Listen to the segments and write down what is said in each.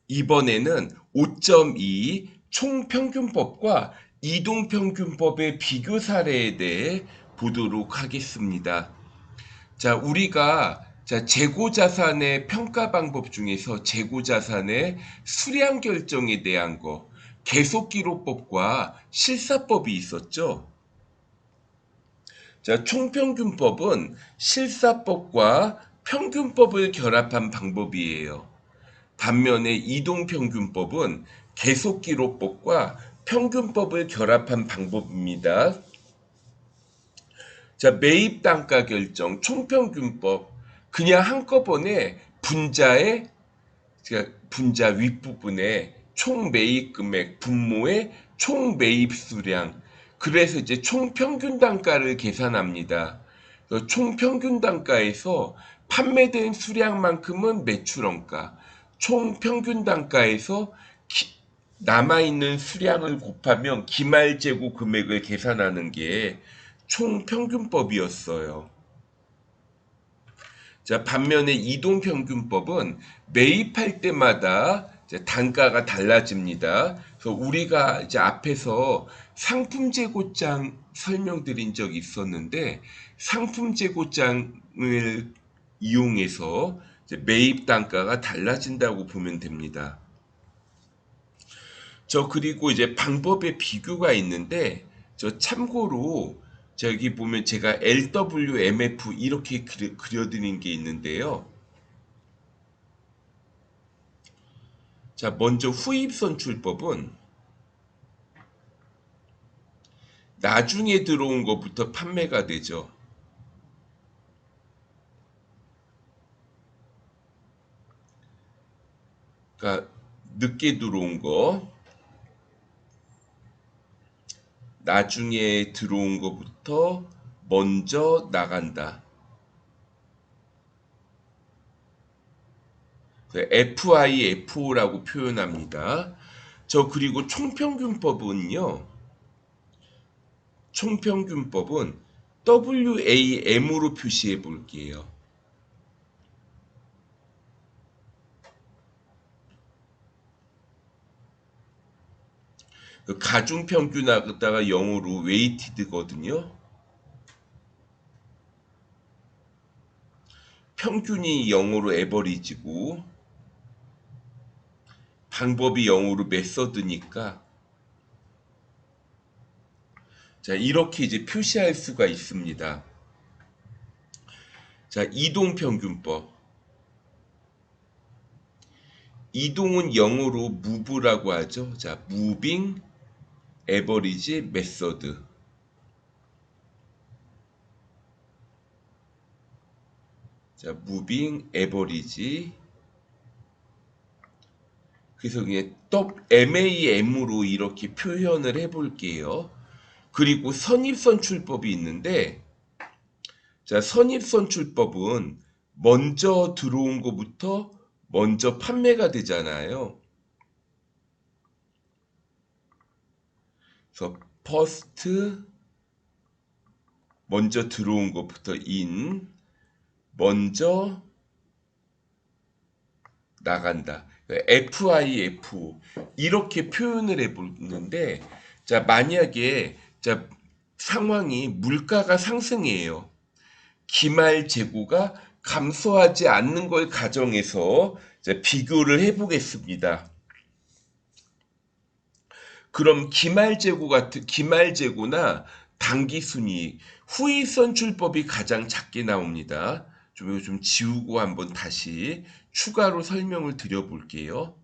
이번에는 5.2 총평균법과 이동평균법의 비교 사례에 대해 보도록 하겠습니다. 자, 우리가 재고자산의 평가 방법 중에서 재고자산의 수량 결정에 대한 거, 계속기록법과 실사법이 있었죠. 자, 총평균법은 실사법과 평균법을 결합한 방법이에요. 반면에 이동평균법은 계속기록법과 평균법을 결합한 방법입니다. 자, 매입단가 결정, 총평균법. 그냥 한꺼번에 분자 윗부분에 총 매입 금액, 분모의 총 매입 수량. 그래서 이제 총평균 단가를 계산합니다. 총평균 단가에서 판매된 수량만큼은 매출원가, 총평균 단가에서 남아있는 수량을 곱하면 기말재고 금액을 계산하는 게 총평균법이었어요. 자, 반면에 이동평균법은 매입할 때마다 이제 단가가 달라집니다. 그래서 우리가 이제 앞에서 상품재고장 설명드린 적이 있었는데, 상품재고장을 이용해서 이제 매입 단가가 달라진다고 보면 됩니다. 그리고 이제 방법의 비교가 있는데, 참고로 여기 보면 제가 LWMF 이렇게 그려드린 게 있는데요. 자, 먼저 후입선출법은 나중에 들어온 것부터 판매가 되죠. 그러니까 늦게 들어온 거, 나중에 들어온 것부터 먼저 나간다. FIFO라고 표현합니다. 그리고 총평균법은 WAM으로 표시해 볼게요. 가중평균하다가 영어로 웨이티드거든요. 평균이 영어로 에버리지고 방법이 영어로 메서드니까 자, 이렇게 이제 표시할 수가 있습니다. 자, 이동평균법. 이동은 영어로 move라고 하죠. 자, moving average method. 자, moving average. 그래서 그냥 MAM으로 이렇게 표현을 해볼게요. 그리고 선입선출법이 있는데, 자, 선입선출법은 먼저 들어온 것부터 먼저 판매가 되잖아요. 그래서 first 먼저 들어온 것부터 먼저 나간다. FIF 이렇게 표현을 해보는데, 자, 만약에 자, 상황이 물가가 상승해요. 기말 재고가 감소하지 않는 걸 가정해서 비교를 해보겠습니다. 그럼 기말 재고나 당기 순이익, 후입 선출법이 가장 작게 나옵니다. 좀 지우고 한번 다시 추가로 설명을 드려볼게요.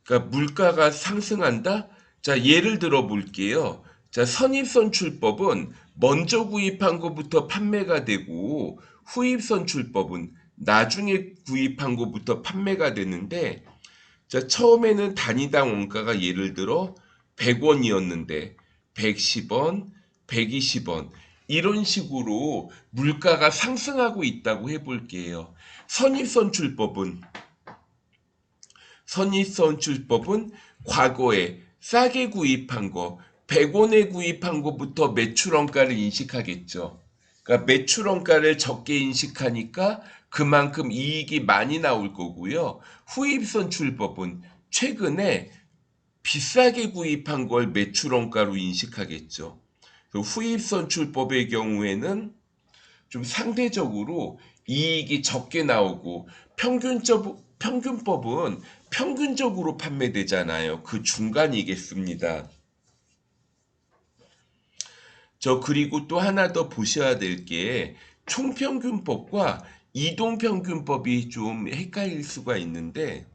그러니까 물가가 상승한다? 자, 예를 들어 볼게요. 자, 선입선출법은 먼저 구입한 것부터 판매가 되고 후입선출법은 나중에 구입한 것부터 판매가 되는데, 자, 처음에는 단위당 원가가 예를 들어 100원이었는데 110원, 120원 이런 식으로 물가가 상승하고 있다고 해볼게요. 선입선출법은 과거에 싸게 구입한 거, 100원에 구입한 것부터 매출원가를 인식하겠죠. 그러니까 매출 원가를 적게 인식하니까 그만큼 이익이 많이 나올 거고요. 후입선출법은 최근에 비싸게 구입한 걸 매출 원가로 인식하겠죠. 후입선출법의 경우에는 좀 상대적으로 이익이 적게 나오고 평균법은 평균적으로 판매되잖아요. 그 중간이겠습니다. 그리고 또 하나 더 보셔야 될 게 총평균법과 이동평균법이 좀 헷갈릴 수가 있는데,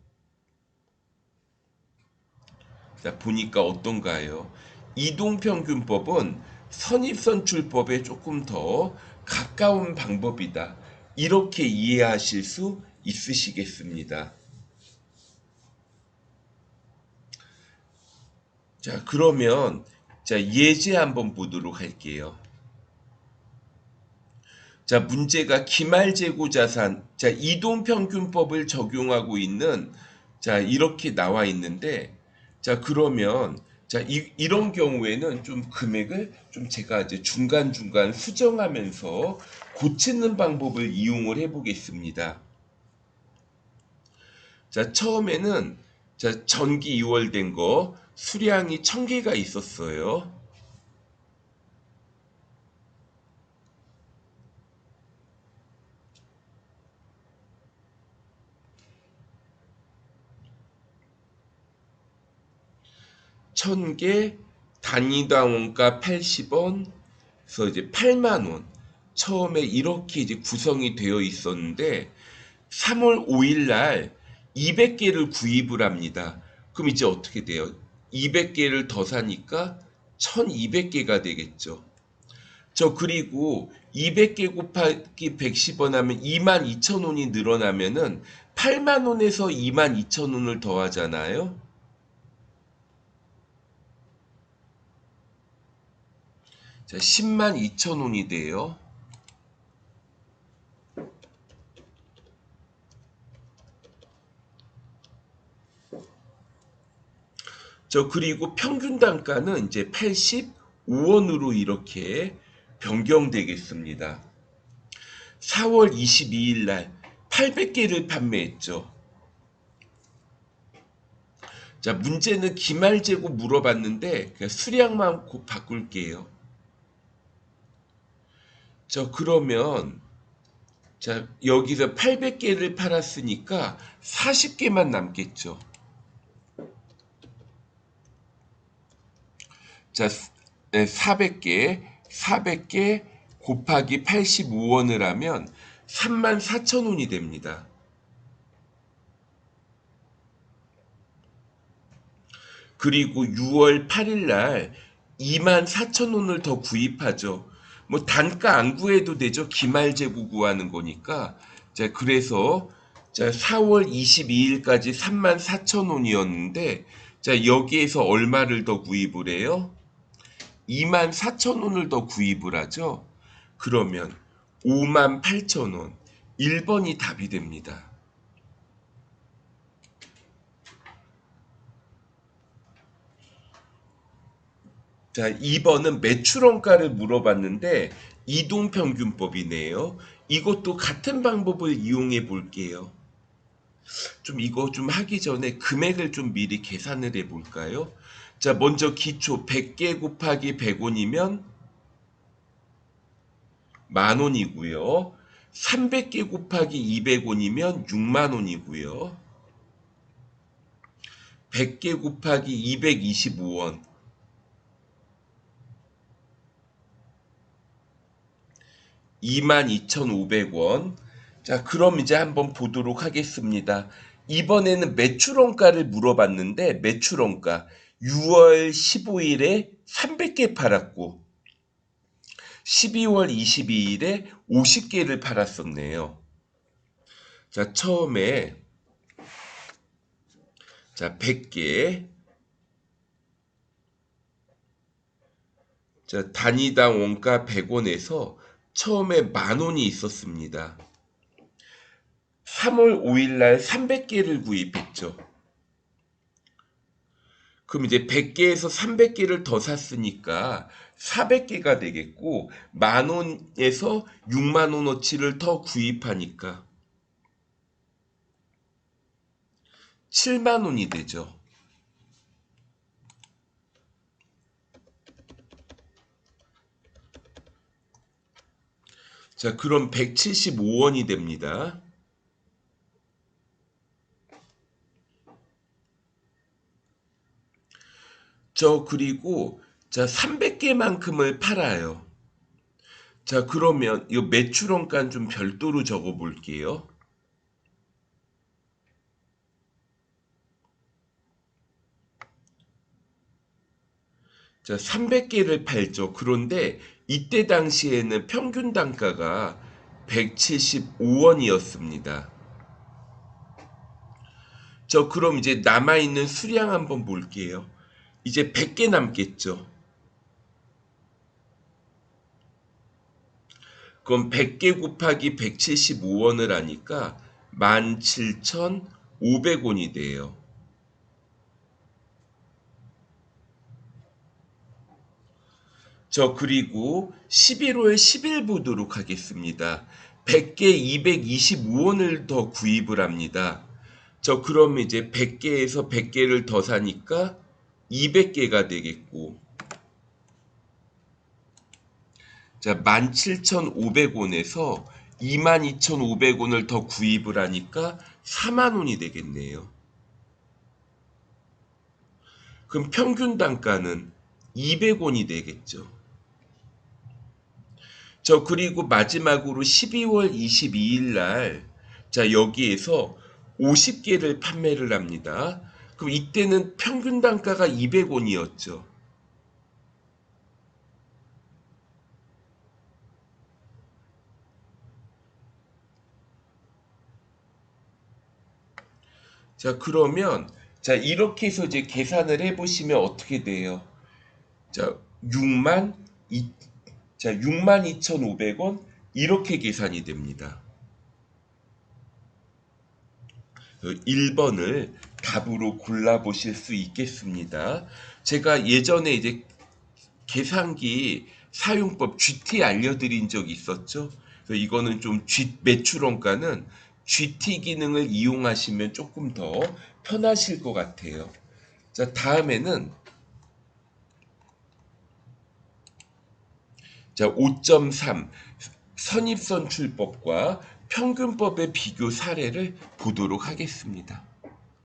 자, 보니까 어떤가요? 이동평균법은 선입선출법에 조금 더 가까운 방법이다. 이렇게 이해하실 수 있으시겠습니다. 자, 그러면 자, 예제 한번 보도록 할게요. 자, 문제가 기말재고 자산, 자, 이동평균법을 적용하고 있는, 자, 이렇게 나와 있는데, 자, 그러면, 자, 이런 경우에는 좀 금액을 좀 제가 이제 중간중간 수정하면서 고치는 방법을 이용을 해 보겠습니다. 자, 처음에는, 자, 전기 2월 된 거, 수량이 1000개가 있었어요. 천 개 단위당 원가 80원, 그래서 이제 8만 원. 처음에 이렇게 이제 구성이 되어 있었는데 3월 5일 날 200개를 구입을 합니다. 그럼 이제 어떻게 돼요? 200개를 더 사니까 1200개가 되겠죠. 그리고 200개 곱하기 110원 하면 22,000원이 늘어나면은 8만 원에서 22,000원을 더하잖아요. 자, 10만 2천 원이 돼요. 그리고 평균 단가는 이제 85원으로 이렇게 변경되겠습니다. 4월 22일 날 800개를 판매했죠. 자, 문제는 기말재고 물어봤는데 그냥 수량만 바꿀게요. 그러면 자, 여기서 800개를 팔았으니까 40개만 남겠죠. 자, 400개 곱하기 85원을 하면 34,000원이 됩니다. 그리고 6월 8일 날 24,000원을 더 구입하죠. 뭐 단가 안 구해도 되죠. 기말재고 구하는 거니까. 자, 그래서 자, 4월 22일까지 34,000원이었는데 자, 여기에서 얼마를 더 구입을 해요? 24,000원을 더 구입을 하죠. 그러면 58,000원. 1번이 답이 됩니다. 자, 2번은 매출원가를 물어봤는데 이동평균법이네요. 이것도 같은 방법을 이용해 볼게요. 이거 좀 하기 전에 금액을 좀 미리 계산을 해 볼까요? 자, 먼저 기초 100개 곱하기 100원이면 만원이고요. 300개 곱하기 200원이면 6만원이고요. 100개 곱하기 225원. 22,500원. 자, 그럼 이제 한번 보도록 하겠습니다. 이번에는 매출원가를 물어봤는데 매출원가 6월 15일에 300개 팔았고 12월 22일에 50개를 팔았었네요. 자, 처음에 자, 100개. 자, 단위당 원가 100원에서 처음에 만원이 있었습니다. 3월 5일 날 300개를 구입했죠. 그럼 이제 100개에서 300개를 더 샀으니까 400개가 되겠고, 10,000원에서 60,000원어치를 더 구입하니까 70,000원이 되죠. 자, 그럼 175원이 됩니다. 그리고 자, 300개만큼을 팔아요. 자, 그러면 이 매출원가는 좀 별도로 적어 볼게요. 자, 300개를 팔죠. 그런데 이때 당시에는 평균 단가가 175원이었습니다. 그럼 이제 남아있는 수량 한번 볼게요. 이제 100개 남겠죠. 그럼 100개 곱하기 175원을 하니까 17,500원이 돼요. 그리고 11월 10일 보도록 하겠습니다. 100개 225원을 더 구입을 합니다. 그럼 이제 100개에서 100개를 더 사니까 200개가 되겠고, 자, 17,500원에서 22,500원을 더 구입을 하니까 4만원이 되겠네요. 그럼 평균 단가는 200원이 되겠죠. 그리고 마지막으로 12월 22일 날, 자, 여기에서 50개를 판매를 합니다. 그럼 이때는 평균 단가가 200원이었죠. 자, 그러면, 자, 이렇게 해서 이제 계산을 해보시면 어떻게 돼요? 자, 6만, 자, 62,500원, 이렇게 계산이 됩니다. 1번을 답으로 골라보실 수 있겠습니다. 제가 예전에 이제 계산기 사용법 GT 알려드린 적 있었죠? 그래서 이거는 좀 매출원가는 GT 기능을 이용하시면 조금 더 편하실 것 같아요. 자, 다음에는 자, 5.3 선입선출법과 평균법의 비교 사례를 보도록 하겠습니다.